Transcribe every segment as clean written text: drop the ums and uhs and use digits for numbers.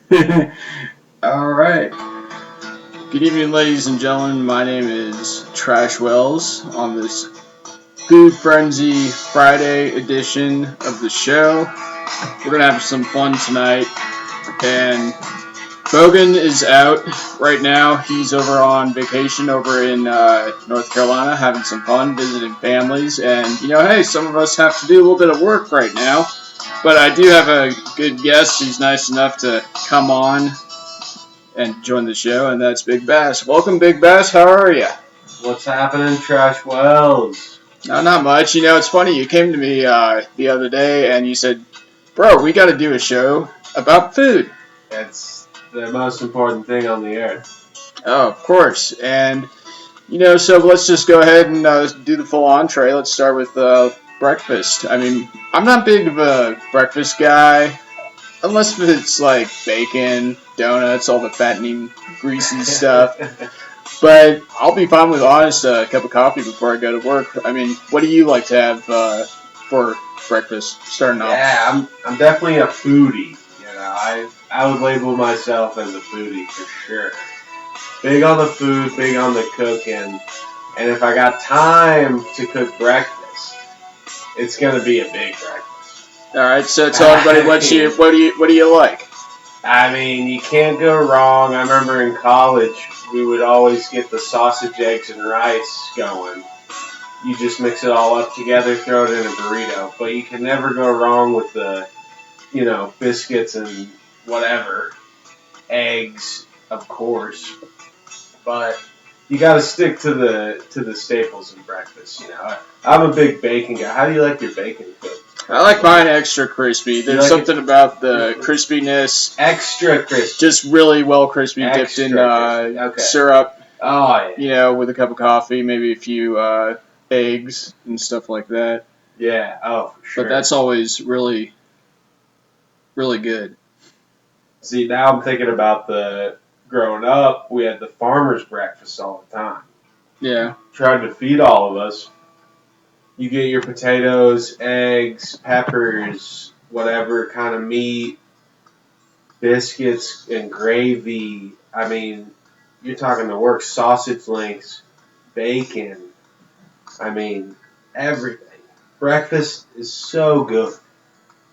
All right. Good evening, ladies and gentlemen. My name is Trashwells on this Food Frenzy Friday edition of the show. We're going to have some fun tonight. And Bogan is out right now. He's over on vacation over in North Carolina having some fun, visiting families. And, hey, some of us have to do a little bit of work right now. But I do have a good guest who's nice enough to come on and join the show, and that's Big Bass. Welcome, Big Bass. How are you? What's happening, Trash Wells? No, not much. It's funny. You came to me the other day, and you said, "Bro, we got to do a show about food." It's the most important thing on the earth. Oh, of course. And so let's just go ahead and do the full entree. Let's start with breakfast. I'm not big of a breakfast guy, unless it's like bacon, donuts, all the fattening, greasy stuff. But I'll be fine with honest a cup of coffee before I go to work. What do you like to have for breakfast starting off? Yeah, I'm definitely a foodie. I would label myself as a foodie for sure. Big on the food, big on the cooking, and if I got time to cook breakfast, it's gonna be a big breakfast. All right, so tell everybody what do you like? You can't go wrong. I remember in college, we would always get the sausage, eggs, and rice going. You just mix it all up together, throw it in a burrito. But you can never go wrong with the, biscuits and whatever. Eggs, of course. But you got to stick to the staples in breakfast. I'm a big bacon guy. How do you like your bacon cooked? I like mine extra crispy. There's like something about the crispiness. Extra crispy. Just really well crispy, dipped in syrup. Oh, yeah. With a cup of coffee, maybe a few eggs and stuff like that. Yeah, oh, for sure. But that's always really, really good. See, now I'm thinking about growing up, we had the farmer's breakfast all the time. Yeah. Tried to feed all of us. You get your potatoes, eggs, peppers, whatever kind of meat, biscuits, and gravy. You're talking the works, sausage links, bacon. Everything. Breakfast is so good.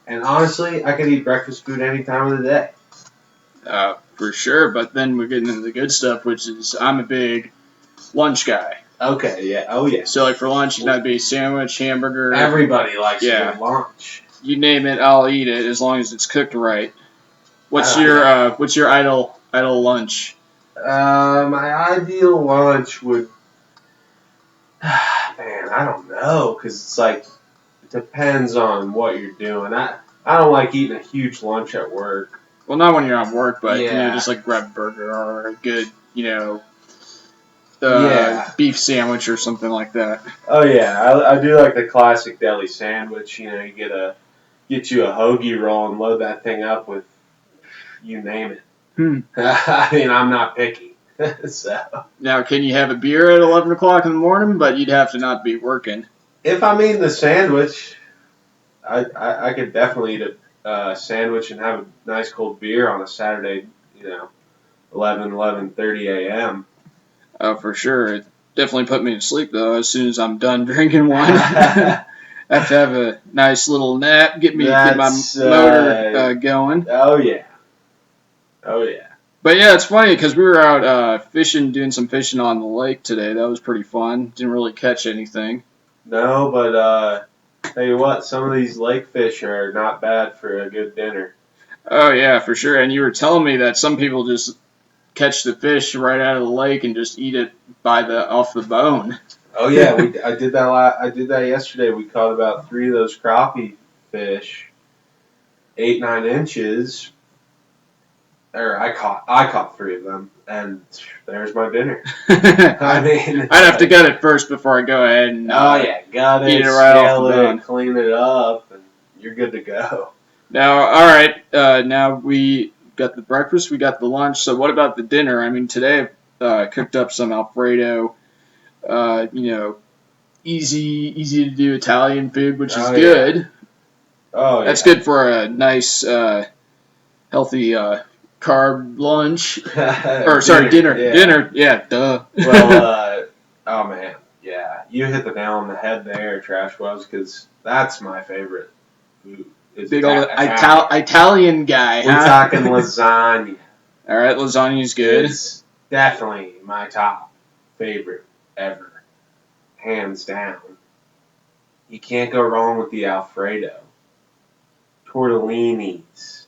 And honestly, I could eat breakfast food any time of the day. For sure, but then we're getting into the good stuff, which is I'm a big lunch guy. Okay, yeah, oh yeah. So like for lunch, it could be sandwich, hamburger. Everybody likes a good lunch. You name it, I'll eat it as long as it's cooked right. What's your idle lunch? My ideal lunch would, man, I don't know, because it's like it depends on what you're doing. I don't like eating a huge lunch at work. Well, not when you're on work, but just like grab a burger or a good, beef sandwich or something like that. Oh yeah, I do like the classic deli sandwich. You get you a hoagie roll and load that thing up with, you name it. I'm not picky. So now, can you have a beer at 11 o'clock in the morning? But you'd have to not be working. If I'm eating the sandwich, I could definitely eat a sandwich and have a nice cold beer on a Saturday, 11:30 a.m. Oh, for sure. It definitely put me to sleep, though, as soon as I'm done drinking one. I have to have a nice little nap, get my motor going. Oh, yeah. Oh, yeah. But, yeah, it's funny because we were out fishing, doing some fishing on the lake today. That was pretty fun. Didn't really catch anything. No, but tell you what, some of these lake fish are not bad for a good dinner. Oh, yeah, for sure. And you were telling me that some people just catch the fish right out of the lake and just eat it off the bone. Oh yeah, I did that. I did that yesterday. We caught about 3 of those crappie fish, 8-9 inches. I caught 3 of them, and there's my dinner. I'd have to gut it first before I go ahead and gut it, eat it right off the bone. Clean it up, and you're good to go. Now, all right. Now we got the breakfast, we got the lunch. So what about the dinner? Today I cooked up some Alfredo. Easy to do Italian food, which is good. Oh, yeah. That's good for a nice, healthy carb lunch. Or, sorry, dinner. Yeah. Dinner, yeah, duh. Well, oh man, yeah, you hit the nail on the head there, Trash Wells, because that's my favorite food. Is Big old Italian. Italian guy, We're huh? talking lasagna. All right, lasagna's good. It's definitely my top favorite ever, hands down. You can't go wrong with the Alfredo, tortellinis.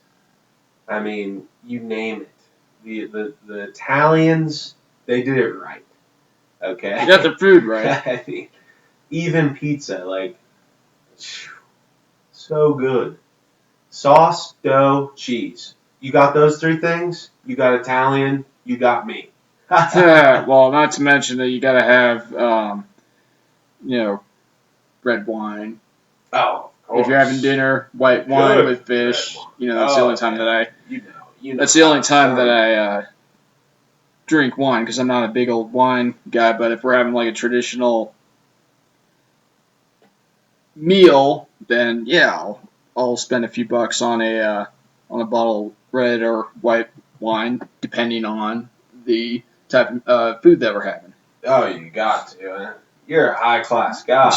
I mean, you name it. The Italians, they did it right. Okay. You got the food right. I mean, even pizza, like, so good. Sauce, dough, cheese. You got those three things, you got Italian, you got me. Well, not to mention that you gotta have, red wine. Oh, of course. If you're having dinner, white wine with fish. That's the only time that I. That's the only time that I drink wine because I'm not a big old wine guy. But if we're having like a traditional meal, then yeah, I'll spend a few bucks on a bottle of red or white wine, depending on the type of food that we're having. Oh, you got to. You're a high class guy.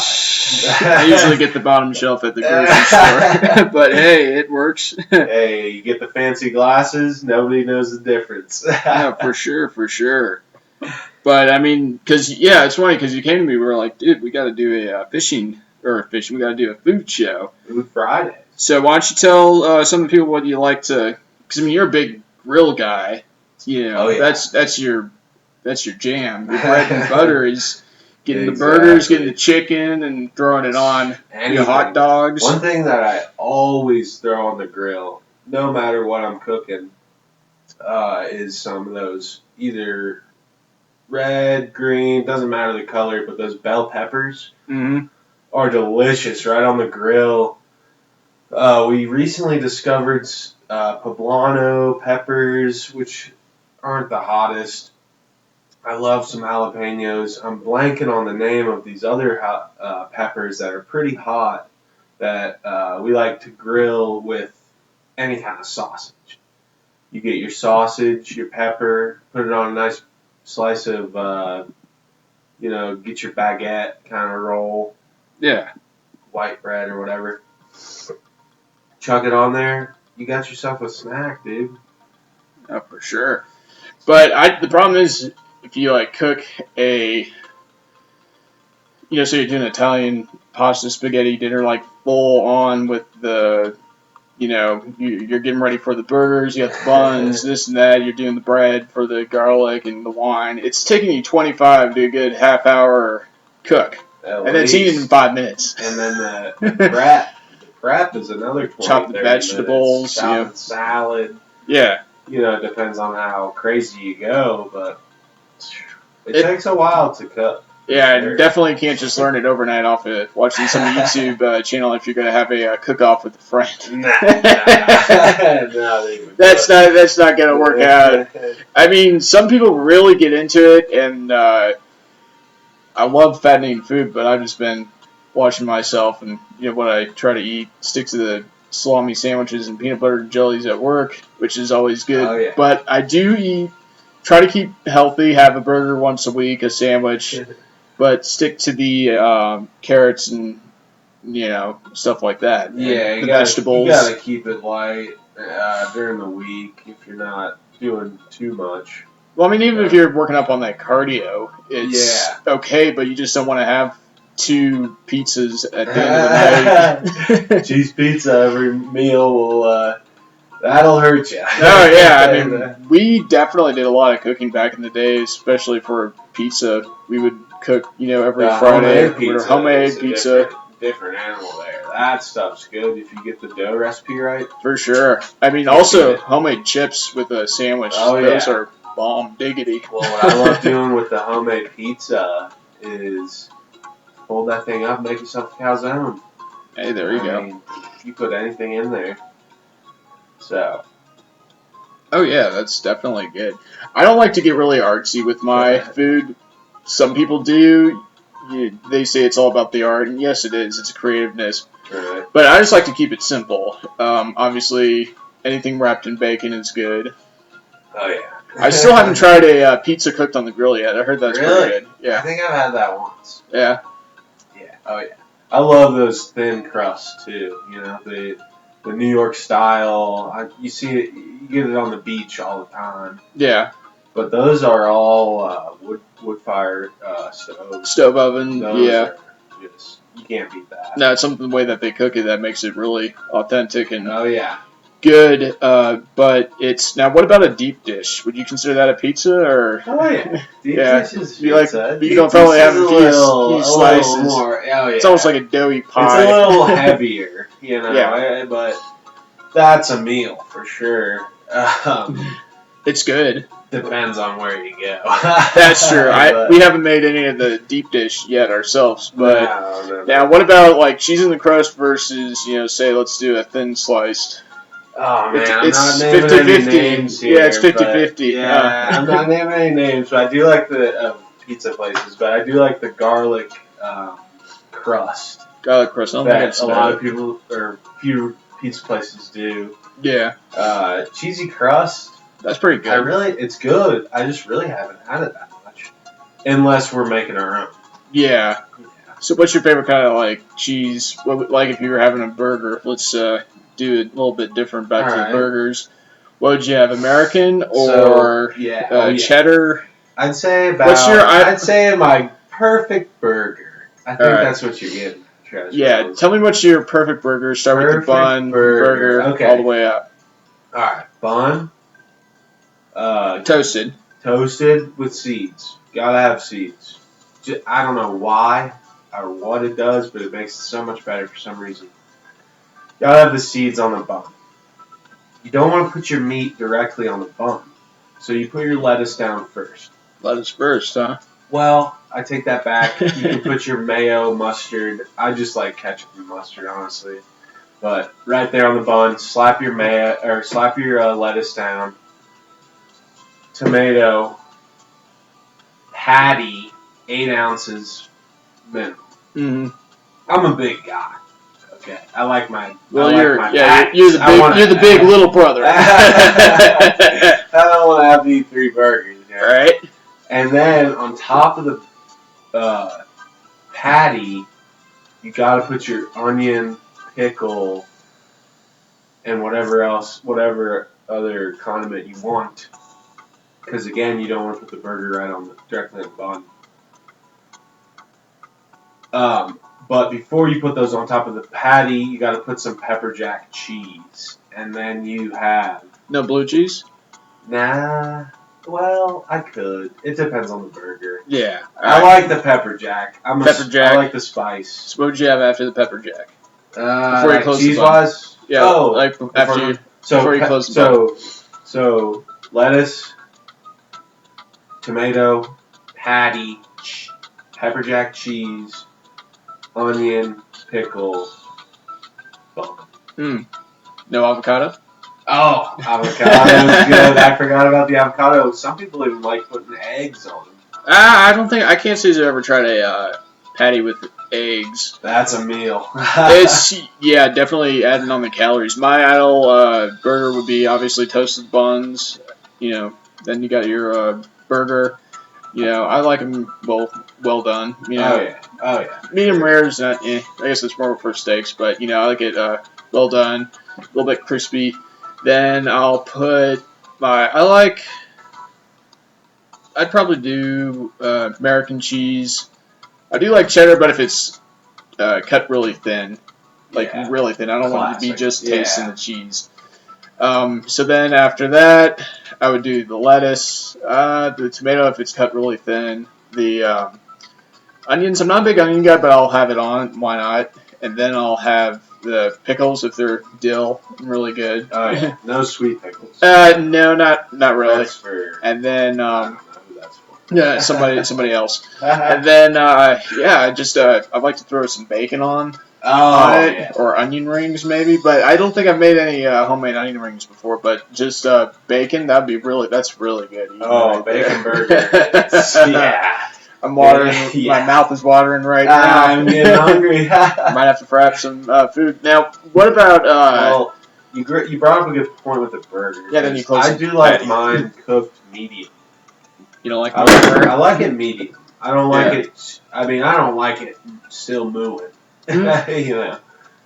I usually get the bottom shelf at the grocery store, but hey, it works. Hey, you get the fancy glasses. Nobody knows the difference. Yeah, for sure. But I mean, it's funny because you came to me, we were like, dude, we got to do a we got to do a food show. Food Friday. So why don't you tell some of the people what you like to? Because I mean, you're a big grill guy. Oh, yeah. That's your jam. Your bread and butter is getting the Exactly. burgers, getting the chicken, and throwing it on hot dogs. One thing that I always throw on the grill, no matter what I'm cooking, is some of those either red, green, doesn't matter the color, but those bell peppers are delicious right on the grill. We recently discovered poblano peppers, which aren't the hottest. I love some jalapenos. I'm blanking on the name of these other peppers that are pretty hot that we like to grill with any kind of sausage. You get your sausage, your pepper, put it on a nice slice of, get your baguette kind of roll. Yeah. White bread or whatever. Chuck it on there. You got yourself a snack, dude. Oh, for sure. But the problem is, if you like cook so you're doing Italian pasta spaghetti dinner, like full on with the, you're getting ready for the burgers, you got the buns, this and that, you're doing the bread for the garlic and the wine. It's taking you 25 to a good half hour cook. And then it's eaten in 5 minutes. And then the prep is another 20, chop the vegetables, chop the salad. Yeah. It depends on how crazy you go, but it takes a while to cook. Yeah, you definitely can't just learn it overnight off of watching some YouTube channel if you're going to have a cook-off with a friend. Nah. That's not going to work out. I mean, some people really get into it, and I love fattening food, but I've just been watching myself, and what I try to eat, stick to the salami sandwiches and peanut butter and jellies at work, which is always good. Oh, yeah. But I do try to keep healthy, have a burger once a week, a sandwich, but stick to the carrots and stuff like that. Yeah, the vegetables. You gotta keep it light during the week if you're not doing too much. Well, I mean, even if you're working up on that cardio, it's okay, but you just don't want to have 2 pizzas at the end of the night. Cheese pizza every meal will that'll hurt you. Oh yeah, I mean, we definitely did a lot of cooking back in the day, especially for pizza. We would cook, every Friday. Homemade pizza. Different animal there. That stuff's good if you get the dough recipe right. For sure. I mean, also homemade chips with a sandwich. Those are bomb diggity. Well, what I love doing with the homemade pizza is fold that thing up, make yourself a calzone. Hey, there you go. I mean, you put anything in there. So. Oh yeah, that's definitely good. I don't like to get really artsy with my food. Some people do. They say it's all about the art, and yes, it is. It's creativeness. Right. But I just like to keep it simple. Obviously, anything wrapped in bacon is good. Oh yeah. I still haven't tried a pizza cooked on the grill yet. I heard that's Really? pretty good. Yeah. I think I've had that once. Yeah. Yeah. Oh yeah. I love those thin crusts too. You know the New York style. You see it. You get it on the beach all the time. Yeah. But those are all wood fired stoves. Stove oven. Those Yeah. are just you can't beat that. No, it's something the way that they cook it that makes it really authentic and Oh yeah. good. But it's now. What about a deep dish? Would you consider that a pizza or? Oh yeah. Deep Yeah. dish is You like? pizza. You Deep don't probably dish have is piece a slices. little more. Oh yeah. It's almost like a doughy It's pie. a little heavier, you know. Yeah. But that's a meal for sure. It's good. Depends on where you go. That's true. We haven't made any of the deep dish yet ourselves, but no. now what about like cheese in the crust versus say let's do a thin sliced. Oh man, It's I'm not naming 50-50. any names here. Yeah, it's 50-50. Yeah, I'm not naming any names, but I do like the pizza places. But I do like the garlic crust. Garlic crust. I don't That think a lot of people or few pizza places do. Yeah. Cheesy crust. That's pretty good. It's good. I just really haven't had it that much, unless we're making our own. Yeah. So what's your favorite kind of like cheese? Like if you were having a burger, let's do it a little bit different back to the burgers. What would you have, American or cheddar? I'd say I'd say my perfect burger. I think that's what you're getting. Yeah, tell me what's your perfect burger. Start with the bun, burger, all the way up. All right, bun. Toasted with seeds. Gotta have seeds. I don't know why or what it does, but it makes it so much better for some reason. Gotta have the seeds on the bun. You don't want to put your meat directly on the bun, so you put your lettuce down first. Lettuce first, huh? Well, I take that back. You can put your mayo, mustard. I just like ketchup and mustard, honestly. But right there on the bun, slap your lettuce down. Tomato, patty, 8 ounces minimum. Mm-hmm. I'm a big guy. Okay, I like my. Well, you're the big little brother. I don't want to have to eat 3 burgers. You know? Right. And then on top of the patty, you got to put your onion, pickle, and whatever other condiment you want. Because again, you don't want to put the burger directly on the bun. But before you put those on top of the patty, you got to put some pepper jack cheese, and then you have no blue cheese. Nah. Well, I could. It depends on the burger. Yeah. I like the pepper jack. I like the spice. So what would you have after the pepper jack? Before you close cheese the bun. Wise? Yeah. Like before you close the bun. So lettuce, tomato, patty, pepper jack cheese, onion, pickle, bun. No avocado? Oh, avocado is good. I forgot about the avocado. Some people even like putting eggs on them. I can't say I've ever tried a patty with eggs. That's a meal. It's definitely adding on the calories. My idol burger would be obviously toasted buns. Then you got your burger. I like them well done. Oh yeah. Medium rare is not. I guess it's more for steaks, but I like it well done, a little bit crispy. Then I'll put I'd probably do American cheese. I do like cheddar, but if it's cut really thin, really thin, I don't want it to be just tasting the cheese. So then after that, I would do the lettuce, the tomato if it's cut really thin, the onions. I'm not a big onion guy, but I'll have it on. Why not? And then I'll have the pickles if they're dill, really good. Oh yeah, no sweet pickles. No, not really. That's for. And then I don't know who that's for. Yeah, somebody else. And then I like to throw some bacon on it, or onion rings maybe. But I don't think I've made any homemade onion rings before. But just bacon, that's really good. Bacon burger. Yeah. I'm watering. Yeah. My mouth is watering right now. I'm getting hungry. Might have to fry up some food. Now, what about You brought up a good point with the burger. Yeah, then you close I the do like patty. mine cooked medium. You don't like I like it medium. I don't like Yeah. it. I mean, I don't like it still mooing. Mm. You know,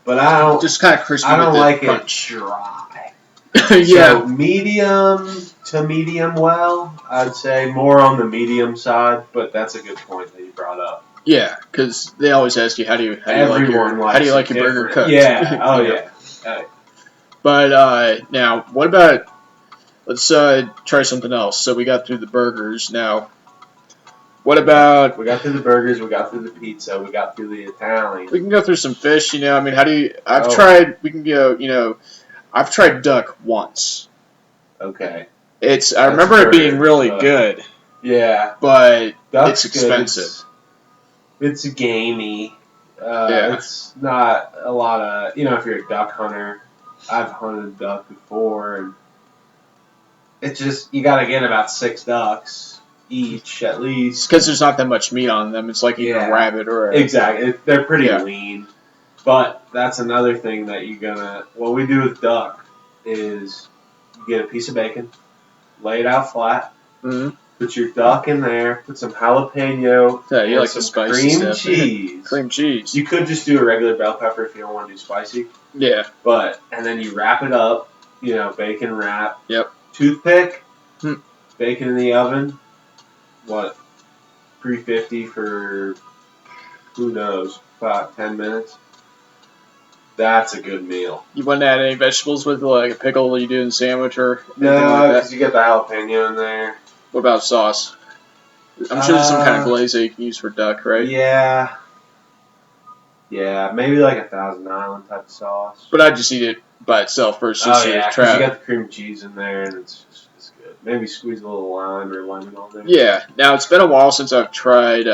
but I don't. Just kind of crispy I don't with the like crunch. it dry. Yeah. So medium to medium well, I'd say more on the medium side. But that's a good point that you brought up. Yeah, because they always ask you how do you like your burger cooked? Yeah. Oh You know? yeah. Right. But now, what about? Let's try something else. So we got through the burgers. Now, what about? We got through the burgers. We got through the pizza. We got through the Italian. We can go through some fish. You know, I mean, how do you? I've Oh. tried. We can go. You know, I've tried duck once. Okay. I remember it being really good. Yeah. But Duck's it's expensive. It's gamey. Yeah. It's not a lot of, if you're a duck hunter, I've hunted duck before, and it's just, you got to get about 6 ducks each at least. Because there's not that much meat on them. It's like eating a rabbit or a... Exactly. They're pretty lean. But that's another thing that what we do with duck is you get a piece of bacon, lay it out flat, put your duck in there, put some jalapeno, you like some the spicy cream stuff. cheese. Cream cheese. You could just do a regular bell pepper if you don't want to do spicy. Yeah. And then you wrap it up, bacon wrap. Yep. Toothpick, bacon in the oven, 350 for, who knows, about 10 minutes. That's a good meal. You wouldn't add any vegetables with like a pickle you do in a sandwich or anything No, because you get the jalapeno in there. What about sauce? I'm sure there's some kind of glaze that you can use for duck, right? Yeah. Yeah, maybe like a Thousand Island type of sauce. But I'd just eat it by itself first. Just because you got the cream cheese in there and it's good. Maybe squeeze a little lime or lemon on there. Yeah. Now, it's been a while since I've tried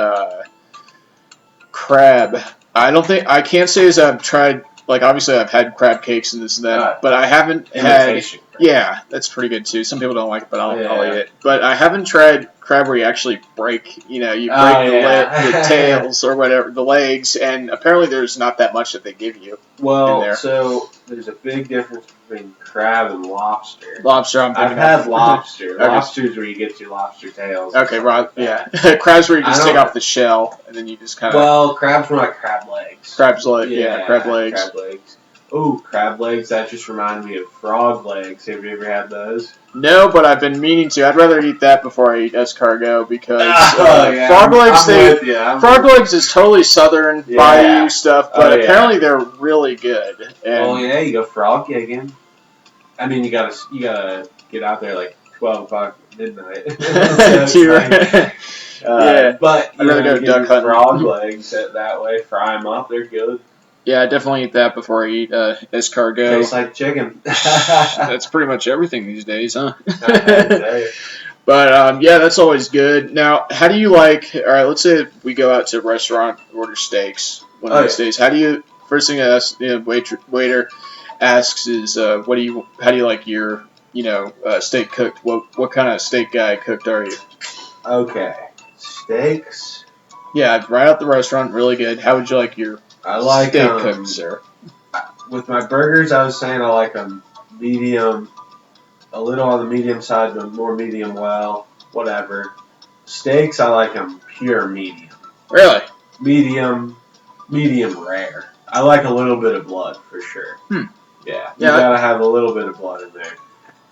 crab. I can't say as I've tried, like, obviously I've had crab cakes and this and that, but I haven't had... Yeah, that's pretty good too. Some people don't like it, but I'll eat it. But I haven't tried crab where you actually break, the tails or whatever, the legs, and apparently there's not that much that they give you. Well, so there's a big difference between crab and lobster. Lobster, I've had lobster. Lobster's where you get your lobster tails. Okay, right, yeah. Crab's where you just take off the shell, and then you just kind of... Well, crab's more like crab legs. Crab legs. Crab legs. Oh, crab legs, that just reminded me of frog legs. Have you ever had those? No, but I've been meaning to. I'd rather eat that before I eat escargot because frog legs is totally southern bayou stuff, but apparently they're really good. And you go frog gigging. I mean, you gotta get out there like 12 o'clock midnight. But I'd rather go duck hunting. Frog legs that way, fry them up. They're good. Yeah, I definitely eat that before I eat escargot. Tastes like chicken. That's pretty much everything these days, huh? But, that's always good. Now, how do you like... All right, let's say we go out to a restaurant, order steaks one of these days. How do you... First thing I ask, waiter asks is, how do you like your, steak cooked? What kind of steak guy cooked are you? Okay. Steaks? Yeah, right out the restaurant, really good. How would you like your... I like steak cooked, sir. With my burgers, I was saying I like them medium, a little on the medium side, but more medium well, whatever. Steaks, I like them pure medium. Really? Medium rare. I like a little bit of blood for sure. Yeah, you gotta have a little bit of blood in there.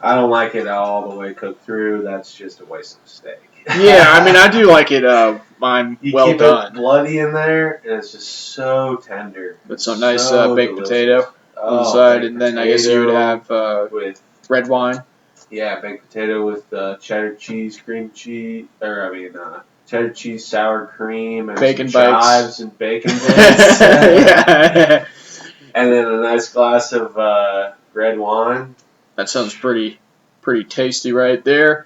I don't like it all the way cooked through. That's just a waste of steak. Yeah, I mean, I do like it, mine well keep done. It bloody in there, and it's just so tender. With some nice baked potato on the side, and then I guess you would have with red wine. Yeah, baked potato with cheddar cheese, cream cheese, cheddar cheese, sour cream, and bacon some bites. chives and bacon bits. Yeah. And then a nice glass of red wine. That sounds pretty tasty right there.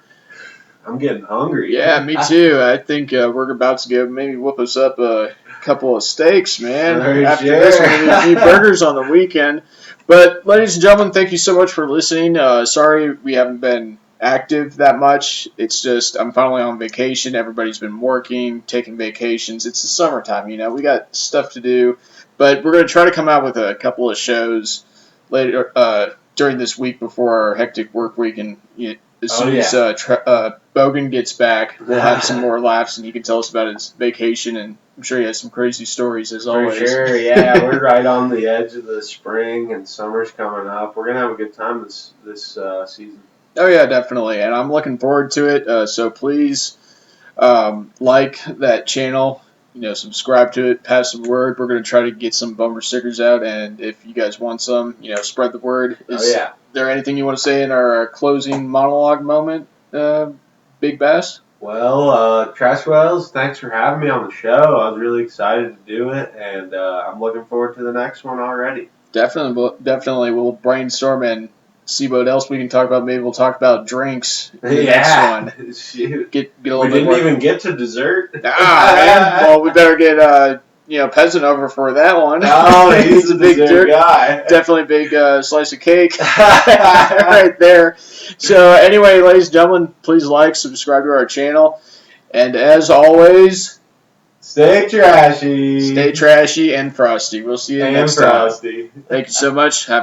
I'm getting hungry. Yeah, me too. I think we're about to go maybe whoop us up a couple of steaks, man. After this, we're going to eat burgers on the weekend. But, ladies and gentlemen, thank you so much for listening. Sorry we haven't been active that much. It's just I'm finally on vacation. Everybody's been working, taking vacations. It's the summertime, we got stuff to do. But we're going to try to come out with a couple of shows later during this week before our hectic work week, and as Oh, soon yeah. as Bogan gets back, we'll have some more laughs, and he can tell us about his vacation, and I'm sure he has some crazy stories as For always. sure, yeah. We're right on the edge of the spring, and summer's coming up. We're gonna have a good time this season. Oh yeah, definitely, and I'm looking forward to it. So please like that channel. Subscribe to it, pass the word. We're going to try to get some bumper stickers out, and if you guys want some, spread the word. Is there anything you want to say in our closing monologue moment, Big Bass? Well, Trashwells, thanks for having me on the show. I was really excited to do it, and I'm looking forward to the next one already. Definitely. We'll brainstorm and see what else we can talk about. Maybe we'll talk about drinks in the next one. Shoot. Get a little we bit didn't more. even get to dessert. Man. Well, we better get Peasant over for that one. Oh, he's a big dessert guy. Definitely a big slice of cake right there. So anyway, ladies and gentlemen, please like, subscribe to our channel, and as always, stay trashy. Stay trashy and frosty. We'll see you next time. Thank you so much. Have